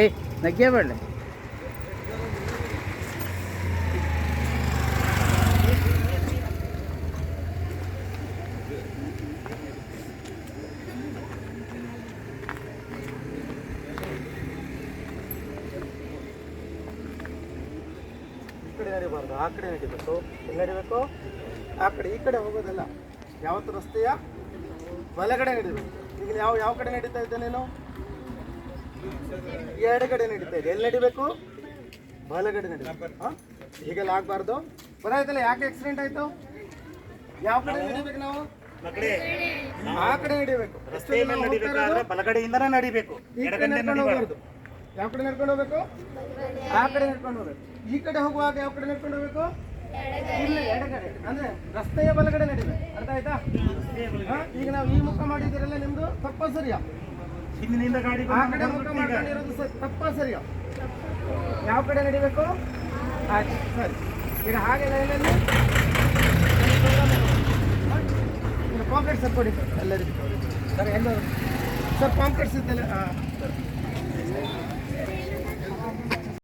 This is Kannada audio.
ಏಯ್ ನಗ್ಗೆ ಬೇಡ. ನಡಿಬಾರ್ದು, ಆ ಕಡೆ ನಡಿಬೇಕು. ಎಲ್ಲಿ ನಡಿಬೇಕು? ಆ ಕಡೆ. ಈ ಕಡೆ ಹೋಗೋದಲ್ಲ. ಯಾವತ್ತು ರಸ್ತೆಯ ಬಲಗಡೆ ನಡಿಬೇಕು. ಈಗ ಯಾವ ಯಾವ ಕಡೆ ನಡೀತಾ ಇದ್ದೆ ನೀನು? ಎಡಗಡೆ ನಡೀತಾ ಇದೆ. ಎಲ್ಲಿ ನಡಿಬೇಕು? ಬಲಗಡೆ ನಡಿಬೇಕು. ಹೀಗೆಲ್ಲ ಆಗಬಾರ್ದು. ಗೊತ್ತಾಯ್ತಲ್ಲ ಯಾಕೆ ಆಕ್ಸಿಡೆಂಟ್ ಆಯ್ತು? ಯಾವ ಕಡೆ ನಡಿಬೇಕು ನಾವು? ಆ ಕಡೆ ನಡಿಬೇಕು. ಬಲಗಡೆಯಿಂದನೇ ನಡಿಬೇಕು. ಈ ಕಡೆ ನಡ್ಕೊಂಡು ಹೋಗ್ಬಾರ್ದು. ಯಾವ ಕಡೆ ನಡ್ಕೊಂಡು ಹೋಗ್ಬೇಕು? ಆ ಕಡೆ ನಡ್ಕೊಂಡು ಹೋಗ್ಬೇಕು. ಈ ಕಡೆ ಹೋಗುವಾಗ ಯಾವ ಕಡೆ ನಡ್ಕೊಂಡು ಹೋಗ್ಬೇಕು? ಇಲ್ಲ, ಎಡಗಡೆ. ಅಂದ್ರೆ ರಸ್ತೆಯ ಬಲಗಡೆ ನಡಿಬೇಕು. ಅರ್ಥ ಆಯ್ತಾ? ಈಗ ನಾವು ಈ ಮುಖ ಮಾಡಿದಿರಲ್ಲ, ನಿಮ್ದು ತಪ್ಪ ಸರಿಯಾ? ಹಿಂದಿನಿಂದ ಗಾಡಿ ಆ ಕಡೆ ಮುಖ ಮಾಡ್ಕೊಂಡಿರೋದು ತಪ್ಪ ಸರಿಯಾ? ಯಾವ ಕಡೆ ನಡಿಬೇಕು? ಆಯ್ತು, ಸರಿ. ಈಗ ಹಾಗೆ ಲೈನಲ್ಲಿ ಪಾಂಪ್ಲೆಟ್ಸ್ ಕೊಡಿ ಸರ್ ಎಲ್ಲರಿಗೂ. ಸರ್ ಎಲ್ಲರೂ ಸರ್ ಪಾಂಪ್ಲೆಟ್ಸ್ ಇದ್ದಲ್ಲ. ಹಾಂ ಸರ್.